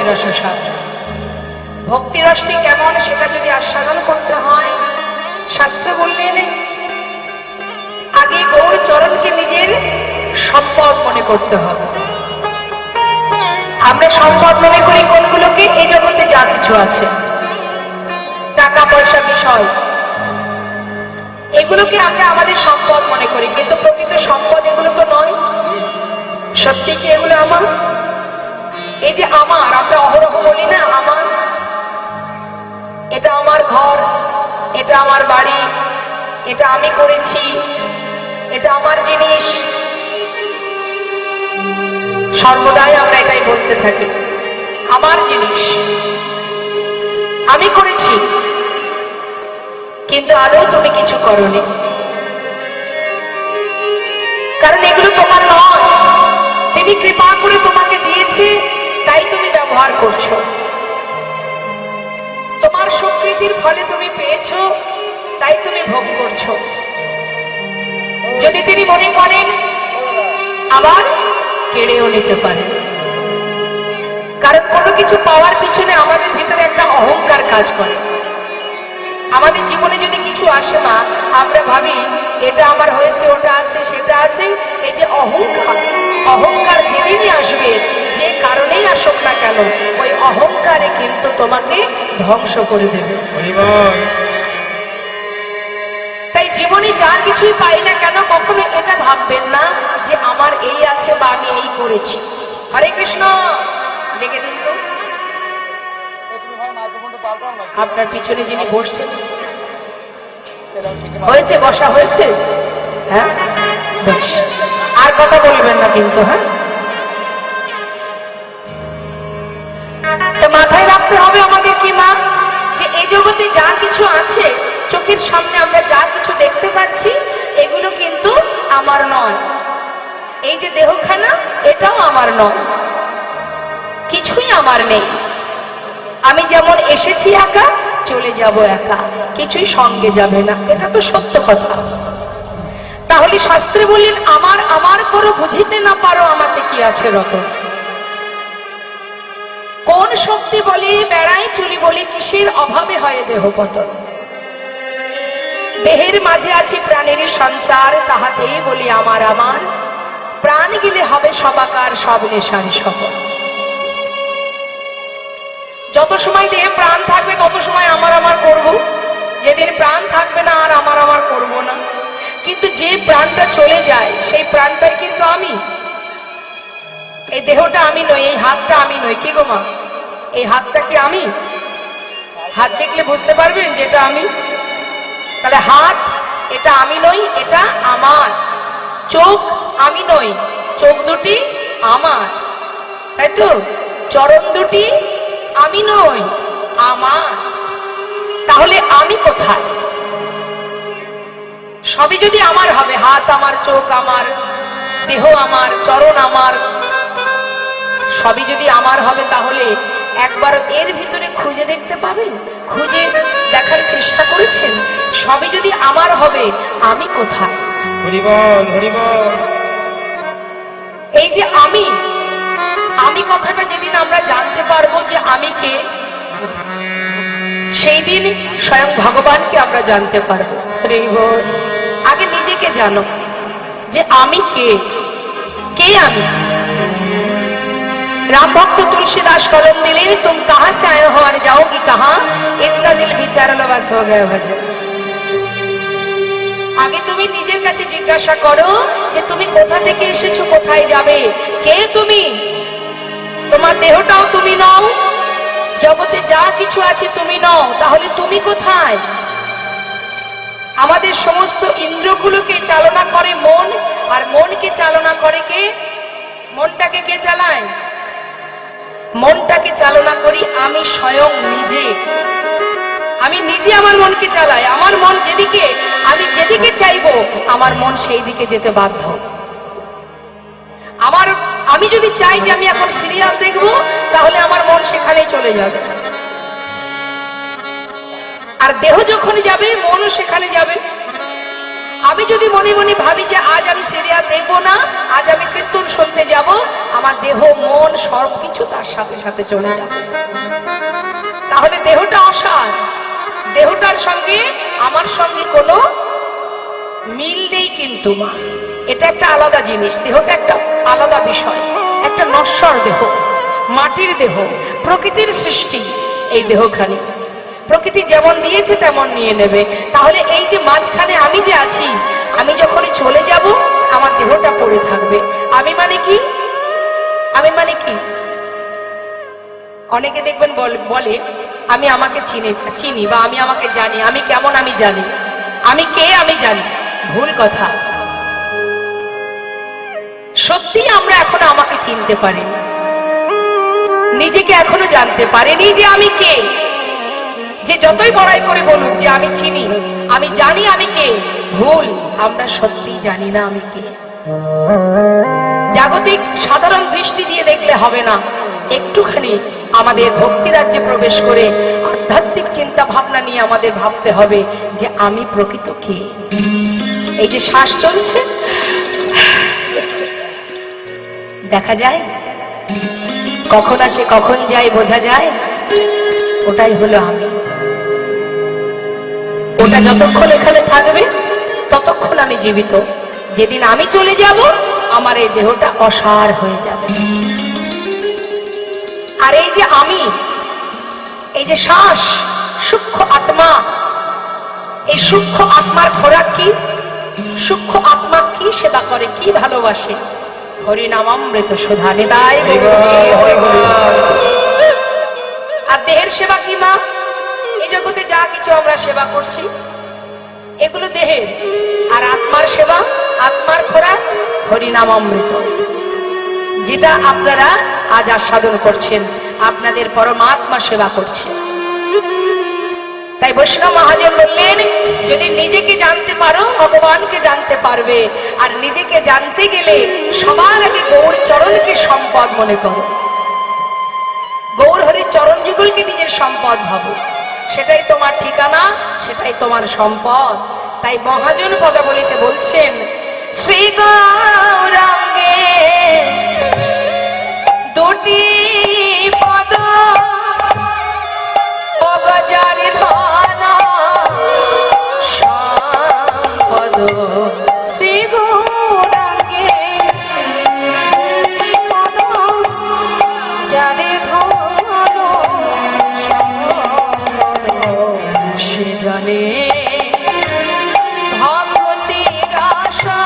রসস্বাদ। ভক্তি রসটি কেমন সেটা যদি আস্বাদন করতে হয়, শাস্ত্র বললেন আগে গৌর চরণকে নিজের সম্পদ মনে করতে হবে। আমরা সম্পদ মনে করি কোনগুলোকে? এই জগতে যা কিছু আছে, টাকা পয়সা বিষয়, এগুলোকে আমরা আমাদের সম্পদ মনে করি, কিন্তু প্রকৃত সম্পদ এগুলো তো নয়। সত্যি কি এগুলো আমার? এই যে আমার, আমরা অহরহ বলি না আমার, এটা আমার ঘর, এটা আমার বাড়ি, এটা আমি করেছি, এটা আমার জিনিস, সর্বদাই আমরা এটাই বলতে থাকি, আমার জিনিস, আমি করেছি। কিন্তু আদৌ তুমি কিছু করনি, কারণ এগুলো তোমার নয়। তিনি কৃপা করে তোমাকে দিয়েছে, তাই তুমি ব্যবহার করছো। তোমার স্বীকৃতির ফলে তুমি পেয়েছো, তাই তুমি ভোগ করছো। যদি তিনি মনে করেন আবার কেড়েও নিতে পারেন, কারণ কোনো কিছু পাওয়ার পিছনে আমাদের ভিতরে একটা অহংকার কাজ করে। আমাদের জীবনে যদি কিছু আসে না, আমরা ভাবি এটা আমার হয়েছে, ওটা আছে, সেটা আছে। এই যে অহংকার, অহংকার যেদিনই আসবে, যে কারণেই আসুক না কেন, ওই অহংকারে কিন্তু তোমাকে ধ্বংস করে দেবে। তাই জীবনে যা কিছুই পাই না কেন, কখনো এটা ভাববেন না যে আমার এই আছে বা আমি এই করেছি। হরে কৃষ্ণ। ডেকে দিন তো আপনার পিছনে যিনি বসছেন, হয়েছে, বসা হয়েছে? হ্যাঁ, বেশ, আর কথা বলবেন না কিন্তু। হ্যাঁ, মাথায় রাখতে হবে আমাদের কি মা, যে এই জগতে যা কিছু আছে, চোখের সামনে আমরা যা কিছু দেখতে পাচ্ছি, এগুলো কিন্তু আমার নয়। এই যে দেহখানা, এটাও আমার নয়, কিছুই আমার নেই। আমি যেমন এসেছি একা, চলে যাব একা, কিছুই সঙ্গে যাবে না। এটা তো সত্য কথা। তাহলে শাস্ত্রে বললেন আমার আমার করো, বুঝিতে না পারো আমাতে কি আছে রতন। কোন শক্তি বলে বেড়াই চলি বলে, কিসের অভাবে হয় দেহ পতন। দেহের মাঝে আছে প্রাণের সঞ্চার, তাহাতেই বলি আমার আমার। প্রাণ গেলে হবে সবাকার, সব নেশার সফল। যত সময় দেহে প্রাণ থাকবে তত সময় আমার আমার করব, যেদিন প্রাণ থাকবে না আর আমার আমার করব না। কিন্তু যে প্রাণটা চলে যায়, সেই প্রাণটাই কিন্তু আমি। এই দেহটা আমি নই, এই হাতটা আমি নই। কি গো মা, এই হাতটা কি আমি? হাত দেখলে বুঝতে পারবেন যে এটা আমি। তাহলে হাত, এটা আমি নই, এটা আমার। চোখ আমি নই, চোখ দুটি আমার, তাই তো? চরণ দুটি আমি নই, আমার। তাহলে আমি কোথায়? সবই যদি আমার হবে, হাত আমার, চোখ আমার, দেহ আমার, চরণ আমার, সবই যদি আমার হবে, তাহলে একবার এর ভিতরে খুঁজে দেখতে পাবেন? খুঁজে দেখার চেষ্টা করেছেন? সবই যদি আমার হবে, আমি কোথায়? হরি বল, হরি বল। এই যে আমি, আমি কথাটা যেদিন আমরা জানতে পারবো যে আমি কে, সেই দিন স্বয়ং ভগবানকে আমরা জানতে পারবো। হরি বল। আগে নিজেকে জানো যে আমি কে, কে আমি। राम भक्त तुलसीदास कलम दिले, तुम कहां से आए हो और जाओगी कहां, इतना दिल विचारण बस हो गए भजन। আগে তুমি নিজের কাছে জিজ্ঞাসা করো যে তুমি কোথা থেকে এসেছো, কোথায় যাবে, কে তুমি। তোমার দেহটাও তুমি নও, জগতে যা কিছু আছে তুমি নও, তাহলে তুমি কোথায়? আমাদের সমস্ত ইন্দ্রগুলোকে চালনা করে মন, আর মনকে চালনা করে কে? মনটাকে কে চালায়? মনটাকে চালনা করি আমি স্বয়ং নিজে। আমি নিজে আমার মনকে চালাই। আমার মন যেদিকে, আমি যেদিকে চাইবো, আমার মন সেই দিকে যেতে বাধ্য। আমি যদি চাই যে আমি এখন সিরিয়াল দেখবো, তাহলে আমার মন সেখানেই চলে যাবে। আর দেহ যখন যাবে, মনও সেখানে যাবে। আমি যদি মনে মনে ভাবি যে আজ আমি সিরিয়াল দেখবো না, আজ আমি কীর্তন শুনতে যাব, আমার দেহ মন সবকিছু তার সাথে সাথে চলে যাবে। তাহলে দেহটা অসার, দেহটার সঙ্গে আমার সঙ্গে কোনো মিল নেই। কিন্তু মা, এটা একটা আলাদা জিনিস, দেহটা একটা আলাদা বিষয়, একটা নশ্বর দেহ, মাটির দেহ, প্রকৃতির সৃষ্টি। এই দেহখানি প্রকৃতি যেমন দিয়েছে তেমন নিয়ে নেবে। তাহলে এই যে মাঝখানে আমি যে আছি, আমি যখনই চলে যাব আমার দেহটা পড়ে থাকবে। আমি মানে কি? আমি মানে কি? অনেকে দেখবেন বলে আমি আমাকে চিনি বা আমি আমাকে জানি। আমি কেমন আমি জানি, আমি কে আমি জানি। ভুল কথা। সত্যি আমরা এখনো আমাকে চিনতে পারিনি, নিজেকে এখনো জানতে পারিনি যে আমি কে। যে যতই বড়াই করে বলুক যে আমি চিনি, আমি জানি আমি কে, ভুল। আমরা সত্যি জানি না আমি কে। জাগতিক সাধারণ দৃষ্টি দিয়ে দেখলে হবে না, একটুখানি আমাদের ভক্তি রাজ্যে প্রবেশ করে আধ্যাত্মিক চিন্তা ভাবনা নিয়ে আমাদের ভাবতে হবে যে আমি প্রকৃত কে। এই যে শ্বাস চলছে, দেখা যায়, কখন আসে কখন যায় বোঝা যায়, ওটাই হলো আমি। ওটা যতক্ষণ এখানে থাকবে ততক্ষণ আমি জীবিত। যেদিন আমি চলে যাব আমার এই দেহটা অসার হয়ে যাবে। আর এই যে আমি, এই যে শ্বাস, সূক্ষ্ম আত্মা, এই সূক্ষ্ম আত্মার খোরাক কি? সূক্ষ্ম আত্মা কি সেবা করে, কি ভালোবাসে? হরিনামামৃত সুধা নিতাই। আর দেহের সেবা কি মা? এই জগতে যা কিছু আমরা সেবা করছি এগুলো দেহের। আর আত্মার সেবা, আত্মার খোরাক হরিনামামৃত, যেটা আপনারা আজ আস্বাদন করছেন, আপনাদের পরমাত্মা সেবা করছে। তাই বৈষ্ণব মহাজন বললেন, যদি নিজেকে জানতে পারো ভগবানকে জানতে পারবে। আর নিজেকে জানতে গেলে সবার আগে গৌর চরণকে সম্পদ মনে করো, গৌর হরির চরণ যুগলকে নিজের সম্পদ ভাবো। সেটাই তোমার ঠিকানা, সেটাই তোমার সম্পদ। তাই মহাজন পদাবলিতে বলছেন, শ্রী গৌরাঙ্গে দুটি পদ অগজারি ধন সম্পদ। শ্রী গৌরাঙ্গে পদ যারে ধন সম্পদ, সে জানে ভগবতীর আশা।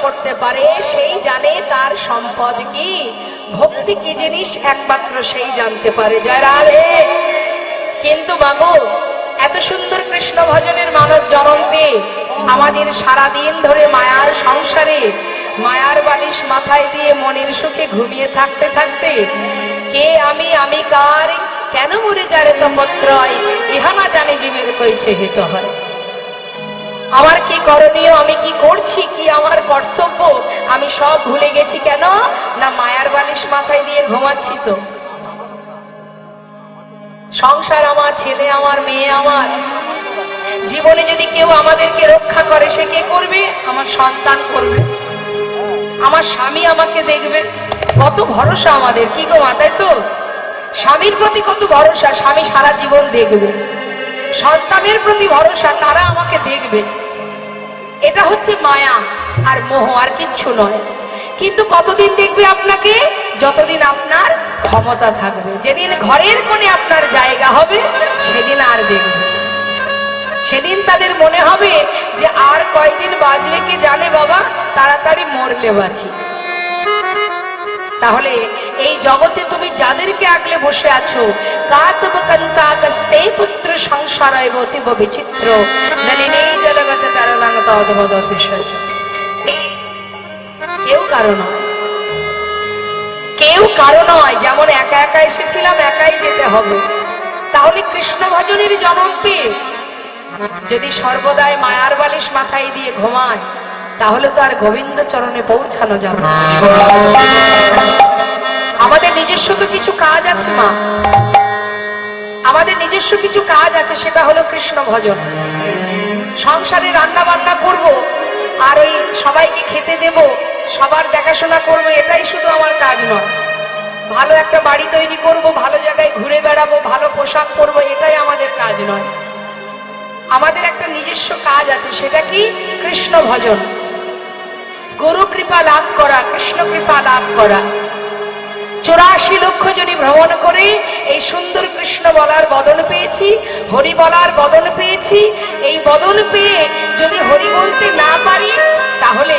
করতে পারে সেই জানে তার সম্পদ কি, ভক্তি কি জিনিস একমাত্র সেই জানতে পারে। জয় রাধে। কিন্তু মাগো, এত সুন্দর কৃষ্ণ ভজনের মানব জন্ম পেয়ে আমাদের সারাদিন ধরে মায়ার সংসারে মায়ার বালিশ মাথায় দিয়ে মনের সুখে ঘুমিয়ে থাকতে থাকতে কে আমি, আমি কার, কেন মরে যারে তপত্রয়, ইহা না জানে জীবের কইছে হিত হয়। আমার কি করণীয়, আমি কি করছি, কি আমার কর্তব্য, আমি সব ভুলে গেছি। কেন না মায়ার বালিশ মাথায় দিয়ে ঘুমাচ্ছি। তো সংসার আমার, ছেলে আমার, মেয়ে আমার, জীবনে যদি কেউ আমাদেরকে রক্ষা করে সে কে করবে? আমার সন্তান করবে, আমার স্বামী আমাকে দেখবে। কত ভরসা আমাদের, কি গো মাথায়? তো স্বামীর প্রতি কত ভরসা, স্বামী সারা জীবন দেখবে। সন্তানের প্রতি ভরসা, তারা আমাকে দেখবে। এটা হচ্ছে মায়া আর মোহ, আর কিচ্ছু নয়। কিন্তু কতদিন দেখবে আপনাকে? যতদিন আপনার ক্ষমতা থাকবে। যেদিন ঘরের কোণে আপনার জায়গা হবে সেদিন আর দেখবে। সেদিন তাদের মনে হবে যে আর কয়দিন বাঁচলে কে জানে বাবা, তাড়াতাড়ি মরলে বাঁচি। তাহলে এই জগতে তুমি যাদেরকে আগলে বসে আছো, পুত্র সংসারায় অতীব বিচিত্র নলিনেই জগতে তারালাঙ্গত অদ্ভুত অতিশয়। কেউ কারো নয়, কেউ কারো নয়। যেমন একা একা এসেছিলাম, একাই যেতে হবে। তাহলে কৃষ্ণ ভজনের জন্ম পেয়ে যদি সর্বদাই মায়ার বালিশ মাথায় দিয়ে ঘুমায়, তাহলে তো আর গোবিন্দ চরণে পৌঁছানো যাবে না। আমাদের নিজস্ব তো কিছু কাজ আছে মা, আমাদের নিজস্ব কিছু কাজ আছে, সেটা হলো কৃষ্ণ ভজন। সংসারে রান্না বান্না করব, আর ওই সবাইকে খেতে দেব, সবার দেখাশোনা করব, এটাই শুধু আমার কাজ নয়। ভালো একটা বাড়ি তৈরি করব, ভালো জায়গায় ঘুরে বেড়াবো, ভালো পোশাক পরবো, এটাই আমাদের কাজ নয়। আমাদের একটা নিজস্ব কাজ আছে, সেটা কি? কৃষ্ণ ভজন, গুরু কৃপা লাভ করা, কৃষ্ণ কৃপা লাভ করা। 84 লক্ষ জনি ভ্রমণ করে এই সুন্দর কৃষ্ণ বলার বদন পেয়েছি, হরি বলার বদন পেয়েছি। এই বদন পেয়ে যদি হরি বলতে না পারি, তাহলে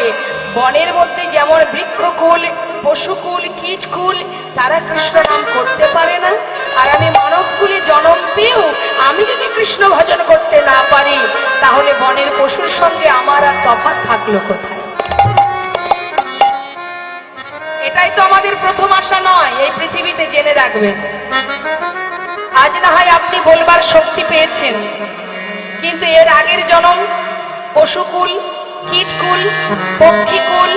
বনের মধ্যে যেমন বৃক্ষকুল, পশুকুল, কীটকুল, তারা কৃষ্ণ নাম করতে পারে না। আর আমি মানবকুলে জন্ম পেয়েও আমি যদি কৃষ্ণ ভজন করতে না পারি, তাহলে বনের পশুর সঙ্গে আমার আর তফাৎ থাকলো কোথায়? এটাই তো আমাদের প্রথম আশা নয় এই পৃথিবীতে, জেনে রাখবেন। আজ না হয় আপনি বলবার শক্তি পেয়েছেন, কিন্তু এর আগের জন্ম পশুকুল, কীটকুল, পক্ষীকুল,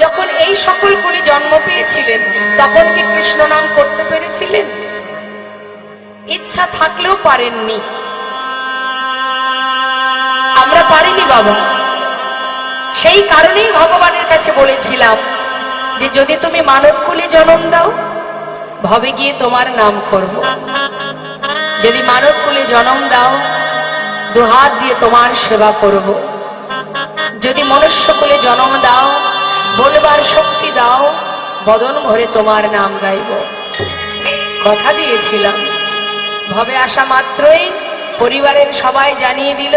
যখন এই সকল কুলে জন্ম পেয়েছিলেন, তখন কি কৃষ্ণ নাম করতে পেরেছিলেন? ইচ্ছা থাকলেও পারেননি। আমরা পারিনি বাবা। সেই কারণেই ভগবানের কাছে বলেছিলাম যে যদি তুমি মানব কুলে জন্ম দাও, ভবে গিয়ে তোমার নাম করব। যদি মানব কুলে জন্ম দাও, দুহাত দিয়ে তোমার সেবা করব। যদি মনুষ্য কুলে জন্ম দাও, বলবার শক্তি দাও, বদন ভরে তোমার নাম গাইব। কথা দিয়েছিলাম। ভবে আসা মাত্রই পরিবারের সবাই জানিয়ে দিল,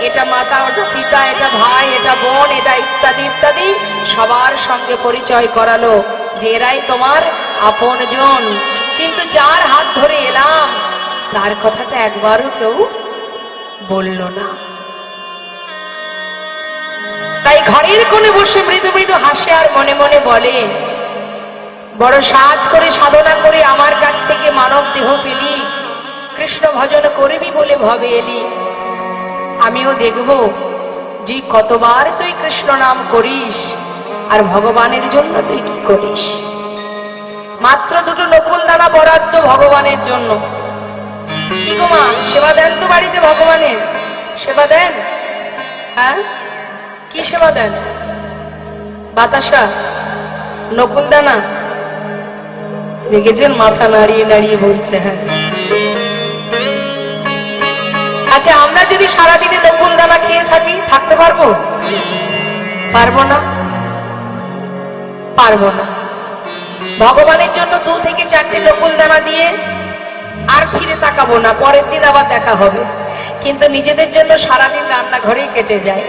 এটা মাতা, ওটা পিতা, এটা ভাই, এটা বোন, এটা ইত্যাদি ইত্যাদি সবার সঙ্গে পরিচয় করালো যে এরাই তোমার আপনজন। কিন্তু যার হাত ধরে এলাম, তার কথাটা একবারও কেউ বলল না। তাই ঘরের কোণে বসে মৃদু মৃদু হাসে আর মনে মনে বলে, বড় সাধ করে সাধনা করে আমার কাছ থেকে মানব দেহ পেলি, কৃষ্ণ ভজন করবি বলে ভবে এলি। আমিও দেখব যে কতবার তুই কৃষ্ণ নাম করিস, আর ভগবানের জন্য তুই কি করিস। মাত্র 2টো নকুল দানা বরাদ্দ ভগবানের জন্য। কি গো মা, সেবা দেন তো বাড়িতে? ভগবানের সেবা দেন? হ্যাঁ, কি সেবা দেন? বাতাসা, নকুল দানা? দেখেছেন মাথা নাড়িয়ে নাড়িয়ে বলছে হ্যাঁ। আচ্ছা, আমরা যদি সারাদিনে নকুল দানা খেয়ে থাকি, থাকতে পারবো? পারবো না, পারবো না। ভগবানের জন্য 2 থেকে 4টে নকুল দানা দিয়ে আর ফিরে তাকাবো না, পরের দিন আবার দেখা হবে। কিন্তু নিজেদের জন্য সারাদিন রান্নাঘরেই কেটে যায়,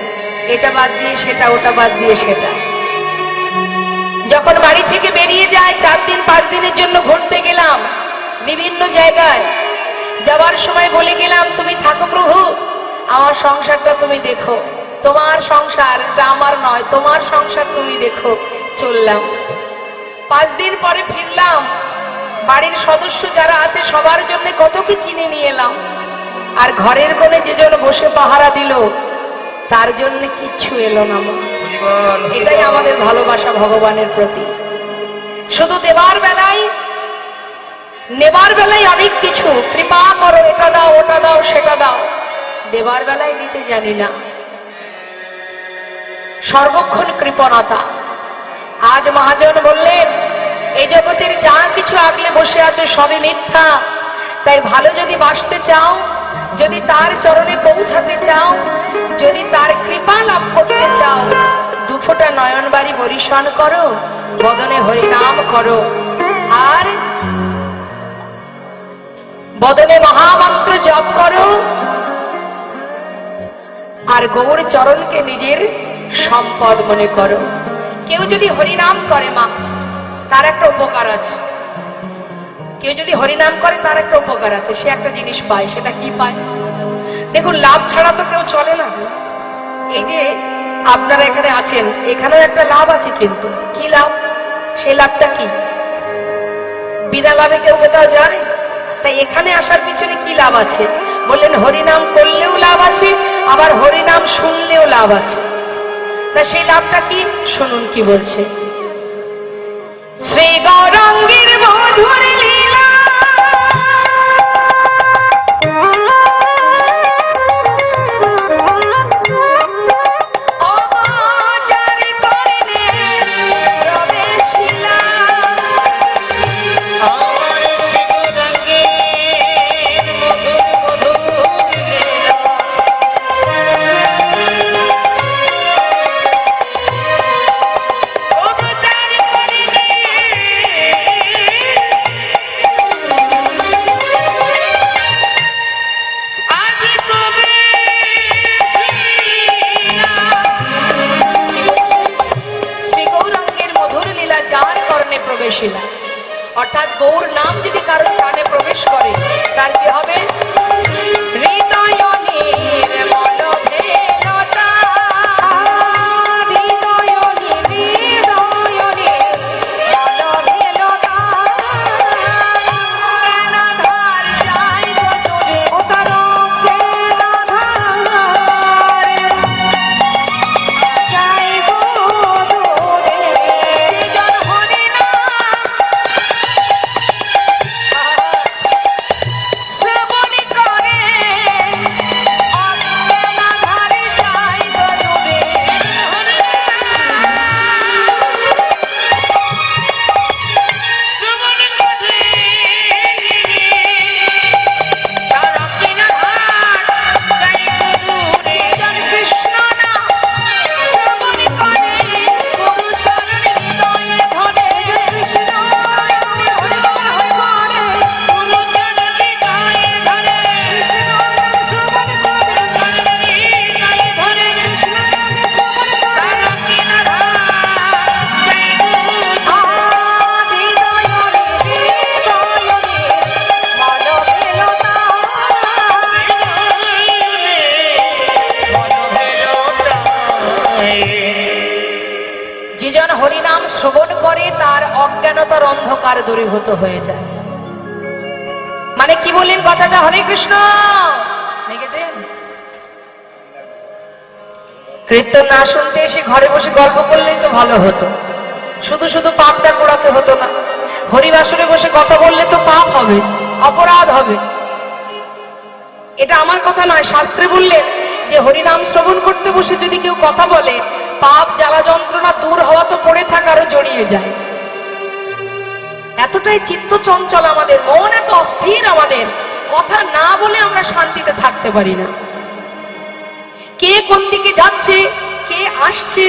এটা বাদ দিয়ে সেটা, ওটা বাদ দিয়ে সেটা। যখন বাড়ি থেকে বেরিয়ে যায়, 4 দিন 5 দিনের জন্য ঘুরতে গেলাম বিভিন্ন জায়গায়, যাওয়ার সময় বলে গেলাম, তুমি থাকো প্রভু, আমার সংসারটা তুমি দেখো, তোমার সংসার, এটা আমার নয়, তোমার সংসার তুমি দেখো। চললাম। 5 দিন পরে ফিরলাম, বাড়ির সদস্য যারা আছে সবার জন্য কত কি কিনে নিয়ে এলাম, আর ঘরের কোণে যে জন বসে পাহারা দিল, তার জন্য কিচ্ছু এলো না। এটাই আমাদের ভালোবাসা ভগবানের প্রতি। শুধু দেবার বেলায়, নেবার বেলায় অনেক কিছু, কৃপা করো, এটা দাও, ওটা দাও, সেটা দাও। দেবার বেলায় দিতে জানি না। সর্বক্ষণ কৃপণতা। আজ মহাজন বললেন, এই জগতের যা কিছু আগলে বসে আছো সবই মিথ্যা। তাই ভালো যদি বাসতে চাও, যদি তার চরণে পৌঁছাতে চাও, যদি তার কৃপা লাভ করতে চাও, 2 দুফোঁটা নয়ন বাড়ি বরিশন করো, বদনে হরিনাম করো, আর বদনে মহামন্ত্র জপ করো, আর গৌর চরণকে নিজের সম্পদ মনে করো। কেউ যদি হরিনাম করে মা, তার একটা উপকার আছে। কেউ যদি হরিনাম করে তার একটা উপকার আছে, সে একটা জিনিস পায়। সেটা কি পায়? দেখুন, লাভ ছাড়া তো কেউ চলে না। এই যে আপনারা এখানে আছেন, এখানেও একটা লাভ আছে, কিন্তু কি লাভ? সেই লাভটা কি? বিনা লাভে কেউ কোথাও যায়? তাই এখানে আসার পিছনে কি লাভ আছে? বললেন হরিনাম করলেও লাভ আছে, আবার হরিনাম শুনলেও লাভ আছে। তা সেই লাভটা কি? শুনুন কি বলছে। শ্রী গৌরাঙ্গের মধুর লীলা, অর্থাৎ গৌর নাম যদি কারোর কানে প্রবেশ করে, তার কি হবে? হৃদয়নের মনোভেলতা, হৃদয়নের মনোভেলতা, জ্ঞানাধার চাই গো তোরে, ও তার জ্ঞানাধার চাই গো তোরে। যেজন হরিনাম শ্রবণ করে, অজ্ঞানাধার চাই গো তোরে। শ্রবণ করে তার অজ্ঞানাধার চাই গো তোরে। যেজন কৃষ্ণ নাম শ্রবণ করে, গুরু চরণ হৃদয়ে ধরে। কৃষ্ণ গুরু চরণ হৃদয়ে ধরে। কৃষ্ণ শ্রবণ করে হৃদয়ে ধরে। কৃষ্ণ তার অজ্ঞানাধার চাই গো তোরে। যেজন হরিনাম শ্রবণ করে তার অজ্ঞানতার অন্ধকার দূরীভূত হয়ে যায়। মানে কি বললেন কথাটা? হরে কৃষ্ণ। দেখেছেন, কীর্তন না শুনতে এসে ঘরে বসে গল্প করলেই তো ভালো হতো, শুধু শুধু পাপটা করাতে হতো না। হরিবাসরে বসে কথা বললে তো পাপ হবে, অপরাধ হবে। এটা আমার কথা নয়, শাস্ত্রে বললেন যে হরিনাম শ্রবণ করতে বসে যদি কেউ কথা বলে, পাপ জ্বালা যন্ত্রণা দূর হওয়া তো পড়ে থাকারও জড়িয়ে যায়। এতটাই চিত্ত চঞ্চল আমাদের, মন এত অস্থির আমাদের, কথা না বলে আমরা শান্তিতে থাকতে পারি না। কে কোন দিকে যাচ্ছে, কে আসছে,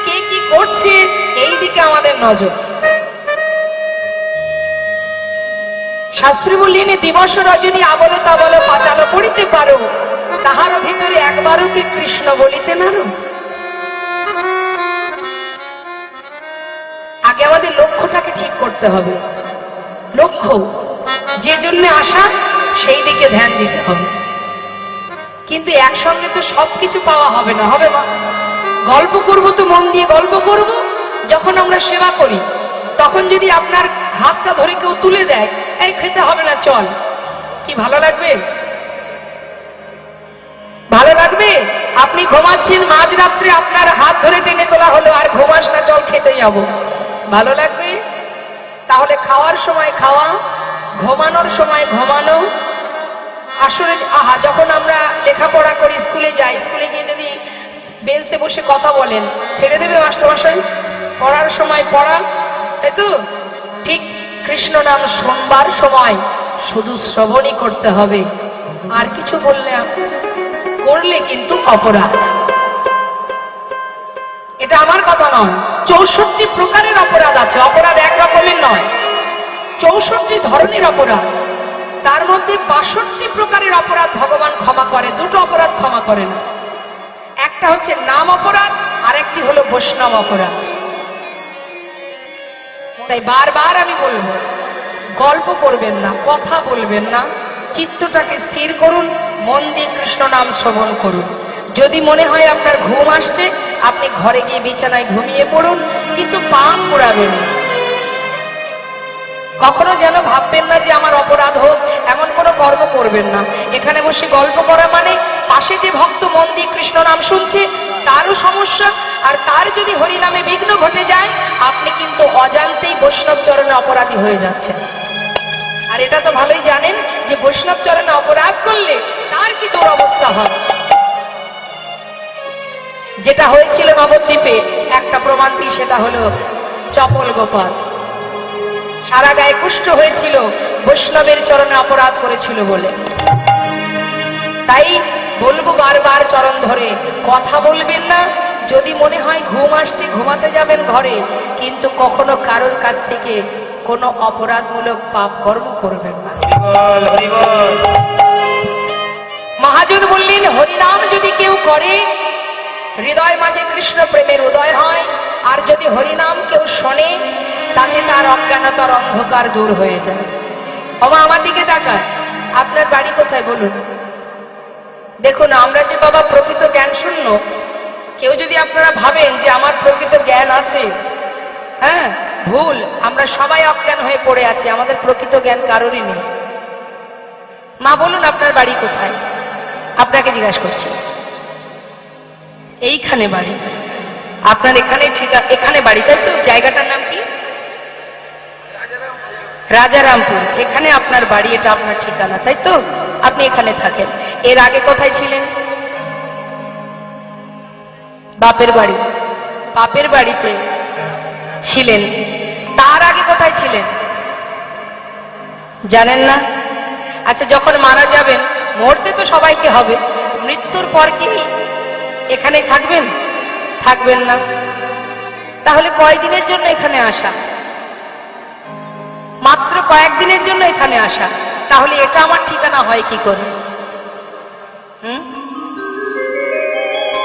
কে কি করছে, এই দিকে আমাদের নজর। শাস্ত্রে বললেন, দিবস রজনী আবল তাবল পাঁচালো পড়িতে পারো, তাহার ভিতরে একবারও কি কৃষ্ণ বলিতে নারো। আগে আমাদের লক্ষ্যটাকে ঠিক করতে হবে। লক্ষ্য যে জন্য আসা, সেই দিকে ধ্যান দিতে হবে। কিন্তু একসঙ্গে তো সবকিছু পাওয়া হবে না, হবে না। গল্প করব তো মন দিয়ে গল্প করব। যখন আমরা সেবা করি, তখন যদি আপনার হাতটা ধরে কেউ তুলে দেয়, এই খেতে হবে না চল, কি ভালো লাগবে? ভালো লাগবে? আপনি ঘুমাচ্ছেন, মাঝরাত্রে আপনার হাত ধরে টেনে তোলা হলো, আর ঘুমাস না, চল খেতে যাবো, ভালো লাগবে? তাহলে খাওয়ার সময় খাওয়া, ঘুমানোর সময় ঘুমানো। আসলে আহা, যখন আমরা লেখাপড়া করি, স্কুলে যাই, স্কুলে গিয়ে যদি বেঞ্চে বসে কথা বলেন, ছেড়ে দেবে মাস্টারমশাই? পড়ার সময় পড়া, তাই তো? ঠিক কৃষ্ণ নাম শুনবার সময় শুধু শ্রবণই করতে হবে, আর কিছু করলে কিন্তু অপরাধ। এটা আমার কথা নয়। 64 প্রকারের অপরাধ আছে, অপরাধ এক রকমের নয়, 64 ধরনের অপরাধ। তার মধ্যে 62 প্রকারের অপরাধ ভগবান ক্ষমা করে, দুটো অপরাধ ক্ষমা করে না। একটা হচ্ছে নাম অপরাধ, আর একটি হলো বৈষ্ণব অপরাধ। তাই বারবার আমি বলবো, গল্প করবেন না, কথা বলবেন না, চিত্তটাকে স্থির করুন, মন দিয়ে কৃষ্ণ নাম শ্রবণ করুন। যদি মনে হয় আপনার ঘুম আসছে, আপনি ঘরে গিয়ে বিছানায় ঘুমিয়ে পড়ুন, কিন্তু পাপ পোড়াবেন না। কখনো যেন ভাববেন না যে আমার অপরাধ হোক, এমন কোনো কর্ম করবেন না। এখানে বসে গল্প করা মানে পাশে যে ভক্ত মন দিয়ে কৃষ্ণ নাম শুনছে তারও সমস্যা, আর তার যদি হরিনামে বিঘ্ন ঘটে যায়, আপনি কিন্তু অজান্তেই বৈষ্ণব চরণে অপরাধী হয়ে যাচ্ছেন। আর এটা তো ভালোই জানেন যে বৈষ্ণব চরণে অপরাধ করলে তার কি দুরবস্থা হয়। যেটা হয়েছিল নবদ্বীপে, একটা প্রমাণ দিই, সেটা হলো চপল গোপাল। সারা গায়ে কুষ্ঠ হয়েছিল, বৈষ্ণবের চরণে অপরাধ করেছিল বলে। তাই বলবো বারবার চরণ ধরে, কথা বলবেন না। যদি মনে হয় ঘুম আসছে, ঘুমাতে যাবেন ঘরে, কিন্তু কখনো কারোর কাছ থেকে কোনো অপরাধমূলক পাপ কর্ম করবেন না। মহাজন বললেন, হরিনাম যদি কেউ করে, হৃদয় মাঝে কৃষ্ণ প্রেমের উদয় হয়। আর যদি হরিনাম কেউ শোনে, তাতে তার অজ্ঞানতার অন্ধকার দূর হয়ে যায়। বাবা আমার দিকে তাকান, আপনার বাড়ি কোথায় বলুন? দেখুন, আমরা যে বাবা প্রকৃত জ্ঞান শূন্য, কেউ যদি আপনারা ভাবেন যে আমার প্রকৃত জ্ঞান আছে, হ্যাঁ, ভুল। আমরা সবাই অজ্ঞান হয়ে পড়ে আছি, আমাদের প্রকৃত জ্ঞান কারোরই নেই। মা বলুন আপনার বাড়ি কোথায়? আপনাকে জিজ্ঞাসা করছি। এইখানে বাড়ি আপনার? এখানে ঠিক, এখানে বাড়ি, তাই তো? জায়গাটার নাম কি? রাজারামপুর। এখানে আপনার বাড়ি, এটা আপনার ঠিকানা, তাই তো? আপনি এখানে থাকেন। এর আগে কোথায় ছিলেন? বাপের বাড়ি। বাপের বাড়িতে ছিলেন, তার আগে কোথায় ছিলেন জানেন না? আচ্ছা, যখন মারা যাবেন, মরতে তো সবাইকে হবে, মৃত্যুর পর কি এখানে থাকবেন? থাকবেন না। তাহলে কয়দিনের জন্য এখানে আসা? মাত্র কয়েকদিনের জন্য এখানে আসা। তাহলে এটা আমার ঠিকানা হয় কি করে?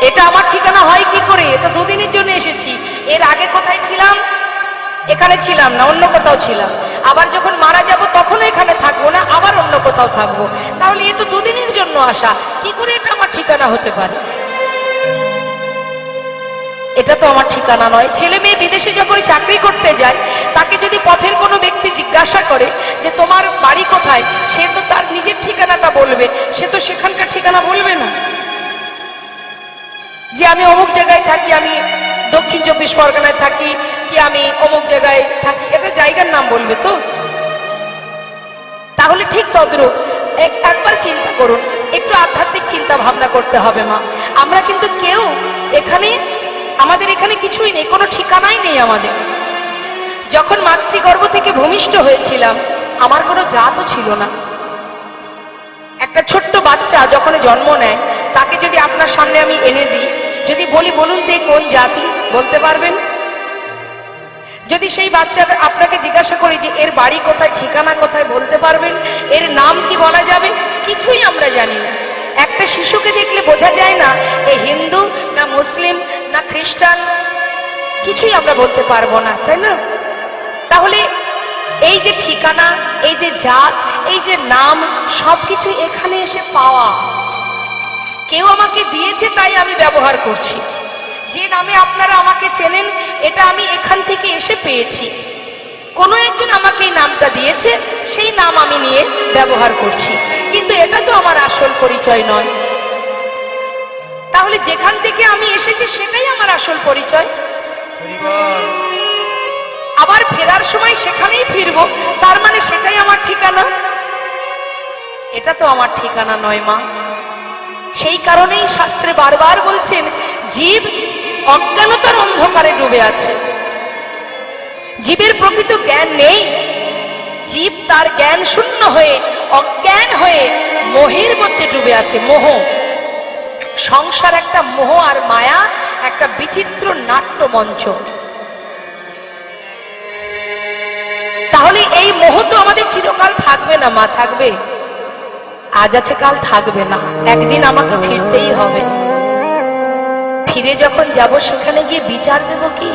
এটা আমার ঠিকানা হয় কি করে? এটা দুদিনের জন্য এসেছি। এর আগে কোথায় ছিলাম? এখানে ছিলাম না, অন্য কোথাও ছিলাম। আবার যখন মারা যাব তখনও এখানে থাকবো না, আবার অন্য কোথাও থাকবো। তাহলে এ তো দুদিনের জন্য আসা, কি করে এটা আমার ঠিকানা হতে পারে? এটা তো আমার ঠিকানা নয়। ছেলে মেয়ে বিদেশে যখন চাকরি করতে যায়, তাকে যদি পথের কোনো ব্যক্তি জিজ্ঞাসা করে যে তোমার বাড়ি কোথায়, সে তো তার নিজের ঠিকানাটা বলবে, সে তো সেখানকার ঠিকানা বলবে না যে আমি অমুক জায়গায় থাকি, আমি দক্ষিণ 24 পরগনায় থাকি, কি আমি অমুক জায়গায় থাকি, এটা জায়গার নাম বলবে তো। তাহলে ঠিক তদ্রূপ একবার চিন্তা করুন, একটু আধ্যাত্মিক চিন্তা ভাবনা করতে হবে মা। আমরা কিন্তু কেউ এখানে, আমাদের এখানে কিছুই নেই, কোনো ঠিকানাই নেই আমাদের। যখন মাতৃগর্ভ থেকে ভূমিষ্ঠ হয়েছিলাম, আমার কোনো জাতও ছিল না। একটা ছোট্ট বাচ্চা যখন জন্ম নেয়, তাকে যদি আপনার সামনে আমি এনে দিই, যদি বলি বলুন তো কোন জাতি, বলতে পারবেন? যদি সেই বাচ্চাটা আপনাকে জিজ্ঞাসা করি যে এর বাড়ি কোথায়, ঠিকানা কোথায়, বলতে পারবেন? এর নাম কি বলা যাবে? কিছুই আমরা জানি না। একটা শিশুকে দেখলে বোঝা যায় না এ হিন্দু না মুসলিম না খ্রিস্টান, কিছুই আমরা বলতে পারবো না, তাই না? তাহলে এই যে ঠিকানা, এই যে জাত, এই যে নাম, সবকিছু এখানে এসে পাওয়া। কেউ আমাকে দিয়েছে তাই আমি ব্যবহার করছি। যে নামে আপনারা আমাকে চেনেন, এটা আমি এখান থেকে এসে পেয়েছি। কোনো একজন আমাকে এই নামটা দিয়েছে, সেই নাম আমি নিয়ে ব্যবহার করছি, কিন্তু এটা তো আমার আসল পরিচয় নয়। তাহলে যেখান থেকে আমি এসেছি সেটাই আমার আসল পরিচয়। আবার ফেরার সময় সেখানেই ফিরবো, তার মানে সেটাই আমার ঠিকানা? এটা তো আমার ঠিকানা নয় মা। সেই কারণেই শাস্ত্রে বারবার বলছেন, জীব অজ্ঞানতার অন্ধকারে ডুবে আছে। জীবের প্রকৃত জ্ঞান নেই। জীব তার জ্ঞান শূন্য হয়ে, অজ্ঞান হয়ে মোহের মধ্যে ডুবে আছে। মোহ, সংসার একটা মোহ আর মায়া, একটা বিচিত্র নাট্য মঞ্চ। তাহলে এই মোহ তো আমাদের চিরকাল থাকবে না মা, থাকবে? আজ আছে কাল থাকবে না, একদিন আমাকে ফিরতেই হবে। ফিরে যখন যাব সেখানে গিয়ে বিচার দেব কি